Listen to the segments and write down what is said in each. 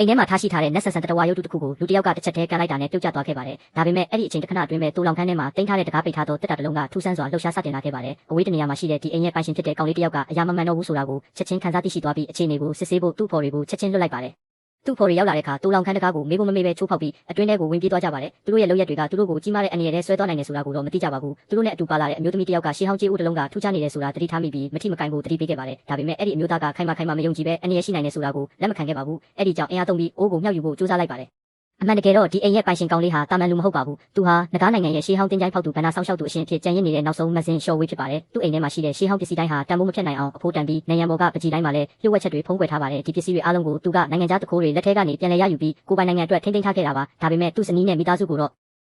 အိမ်ထဲမှာထားရှိထားတဲ့နက်ဆန်ဆန်တဝါရုပ်တုတစ်ခုကိုလူတစ်ယောက်ကတစ်ချက်တည်းကန်လိုက်တာနဲ့ပြုတ်ကျသွားခဲ့ပါတယ်။ဒါပေမဲ့အဲ့ဒီအချိန်တစ်ခဏအတွင်းပဲတူလောင်ခန်းထဲမှာတင်ထားတဲ့တကားပိတ်ထားသောတက်တာတစ်လုံးကထူးဆန်းစွာလှုပ်ရှားစတင်လာခဲ့ပါတယ်။အဝေးတနေရာမှာရှိတဲ့ဒီအိမ်ရဲ့ပိုင်ရှင်ဖြစ်တဲ့ကောင်လေးတစ်ယောက်ကအရာမမှန်တော့ဘူးဆိုတာကိုချက်ချင်းခံစားသိရှိသွားပြီးအခြေအနေကိုစစ်ဆေးဖို့သူ့ဖော်တွေကိုချက်ချင်းလွတ်လိုက်ပါတယ်။သူ့ဖော်တွေရောက်လာတဲ့အခါတူလောင်ခန်းတကားကိုမေးဖို့မမေးပဲချိုးဖောက်ပြီးအတွင်းထဲကိုဝင်ပြေးသွားကြပါတယ်။သူတို့ရဲ့လုပ်ရက်တွေကသူတို့ကိုကြီးမားတဲ့အန္တရာယ်နဲ့ဆွဲသွားနိုင်တယ်ဆိုတာကိုတော့မသိကြပါဘူး။သူတို့နဲ့အတူပါလာတဲ့အမျိုးသမီးတစ်ယောက်ကရှေးဟောင်းကြေးဦးတစ်လုံးကထူးခြားနေတယ်ဆိုတာသတိထားမိပြီးမထိမကိုင်ကိုသတိပေးခဲ့ပါတယ်။ဒါပေမဲ့အဲ့ဒီအမျိုးသားကခိုင်မာမယုံကြည်ပဲအန္တရာယ်ရှိနိုင်တယ်ဆိုတာကိုလက်မခံခဲ့ပါဘူး။အဲ့ဒီကြောင့်အင်အားသုံးပြီးအိုးကိုမြှောက်ယူဖို့ကြိုးစားလိုက်ပါတယ်။အမှန်တကယ်တော့ဒီအိမ်ရဲ့ပိုင်ရှင်ကောင်လေးဟာတာမန်လူမဟုတ်ပါဘူး။သူဟာနဂါးနိုင်ငံရဲ့ရှေးဟောင်းတင်းကြိုင်းဖောက်သူဗန္ဒာဆောင်ရှောက်သူအရှင်အဖြစ်ကြံရစ်နေတဲ့နောက်ဆုံးမဆင်ရှော့ဝေးဖြစ်ပါတယ်။သူ့အိမ်ထဲမှာရှိတဲ့ရှေးဟောင်းပစ္စည်းတိုင်းဟာတန်ဖိုးမဖြတ်နိုင်အောင်အဖိုးတန်ပြီးနေရန်ပေါ်ကပကြီးတိုင်းမှာလည်းလျှို့ဝှက်ချက်တွေဖုံးကွယ်ထားပါတယ်။ဒီပစ္စည်းတွေအားလုံးကိုသူကနိုင်ငံခြားတခိုးတွေလက်ထဲကနေပြန်လည်ရယူပြီးကိုယ်ပိုင်နိုင်ငံအတွက်ထိန်းသိမ်းထားခဲ့တာပါ။ဒါပေမဲ့သူ့ဇနီးနဲ့မိသားစုကိုတော့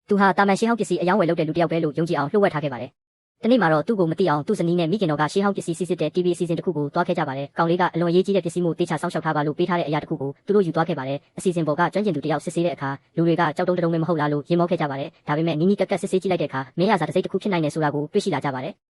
သူဟာတာမန်ရှေးဟောင်းပစ္စည်းအယောင်းဝယ်လုပ်တဲ့လူတစ်ယောက်ပဲလို့ယုံကြည်အောင်လျှို့ဝှက်ထားခဲ့ပါတယ်။ဒီနေ့မှာတော့သူ့ကိုမသိအောင်သူ့ဇနီးနဲ့မိခင်တော်ကရှေးဟောင်းပစ္စည်းစစ်တဲ့ TV အစီအစဉ်တစ်ခုကိုတွားခဲ့ကြပါတယ်။ကောင်လေးကအလွန်အရေးကြီးတဲ့ပစ္စည်းမျိုးတေချာစောင့်ရှောက်ထားပါလို့ပေးထားတဲ့အရာတစ်ခုကိုသူတို့ယူသွားခဲ့ပါတယ်။အစီအစဉ်ပေါ်ကကျွမ်းကျင်သူတစ်ယောက်စစ်ဆေးတဲ့အခါလူတွေကကြောက်တုံးတုံးပဲမဟုတ်လားလို့ရင်မောခဲ့ကြပါတယ်။ဒါပေမဲ့နီးနီးကပ်ကပ်စစ်ဆေးကြည့်လိုက်တဲ့အခါမင်းရစာတစ်စိတ်တစ်ခုဖြစ်နိုင်တယ်ဆိုတာကိုတွေ့ရှိလာကြပါတယ်။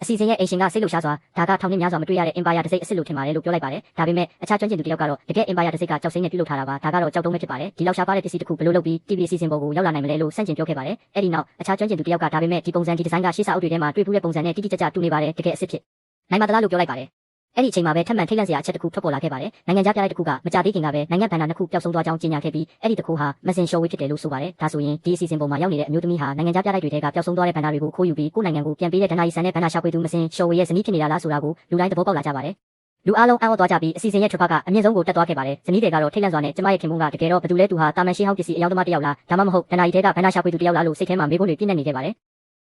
အစီအစဉ်ရဲ့အင်ရှင်ကစိတ်လှုပ်ရှားစွာဒါကထောင်နှစ်များစွာမတွေ့ရတဲ့အင်ပါယာတစ်စိတ်အစ်စ်လို့ထင်ပါတယ်လို့ပြောလိုက်ပါတယ်။ဒါပေမဲ့အခြားကျွမ်းကျင်သူတစ်ယောက်ကတော့တကယ်အင်ပါယာတစ်စိတ်ကကြောက်စိမ့်နဲ့ပြုလုပ်ထားတာပါ။ဒါကတော့ကြောက်တုံးပဲဖြစ်ပါတယ်။ဒီလောက်ရှားပါတဲ့ပစ္စည်းတစ်ခုဘယ်လိုလုပ်ပြီး TV အစီအစဉ်ပေါ်ကိုရောက်လာနိုင်မလဲလို့စန့်ကျင်ပြောခဲ့ပါတယ်။အဲ့ဒီနောက်အခြားကျွမ်းကျင်သူတစ်ယောက်ကဒါပေမဲ့ဒီပုံစံဒီဒီဇိုင်းကရှေ့စာအုပ်တွေထဲမှာတွေ့ဖူးတဲ့ပုံစံနဲ့တိတိကျကျတူနေပါတယ်တကယ်အစ်စ်ဖြစ်နိုင်ပါသလားလို့ပြောလိုက်ပါတယ်။အဲ့ဒီအချိန်မှာပဲထပ်မံထိတ်လန့်စရာအချက်တစ်ခုထွက်ပေါ်လာခဲ့ပါတယ်။နိုင်ငံခြားပြလိုက်တစ်ခုကမကြသေးခင်ကပဲနိုင်ငံဘဏ္ဍာနှစ်ခုပျောက်ဆုံးသွားကြောင်းကြေညာခဲ့ပြီးအဲ့ဒီတစ်ခုဟာမဆင်ရှော့ဝေးဖြစ်တယ်လို့ဆိုပါတယ်။ဒါဆိုရင်ဒီအစီအစဉ်ပေါ်မှာရောက်နေတဲ့အမျိုးသမီးဟာနိုင်ငံခြားပြလိုက်တွေထဲကပျောက်ဆုံးသွားတဲ့ဘဏ္ဍာတွေကိုခိုးယူပြီးကိုယ်နိုင်ငံကိုပြန်ပေးတဲ့ဒဏ္ဍာရီဆန်တဲ့ဘဏ္ဍာရှာဖွေသူမဆင်ရှော့ဝေးရဲ့ဇနီးဖြစ်နေတာလားဆိုတာကိုလူတိုင်းသဘောပေါက်လာကြပါတယ်။လူအားလုံးအံ့ဩသွားကြပြီးအစီအစဉ်ရဲ့ထွက်ပေါက်ကအမြင့်ဆုံးကိုတက်သွားခဲ့ပါတယ်။ဇနီးတွေကတော့ထိတ်လန့်စွာနဲ့ကျမရဲ့ခင်ပွန်းကတကယ်တော့ဘယ်သူလဲသူဟာတာမန်ရှေးဟောင်းပစ္စည်းအယောင်သမားတစ်ယောက်လားဒါမှမဟုတ်ဒဏ္ဍာရီထဲကဘဏ္ဍာရှာဖွေသူတစ်ယောက်လားလို့စိတ်ထဲမှာမေးခွန်းတွေပြည့်နေနေခဲ့ပါတယ်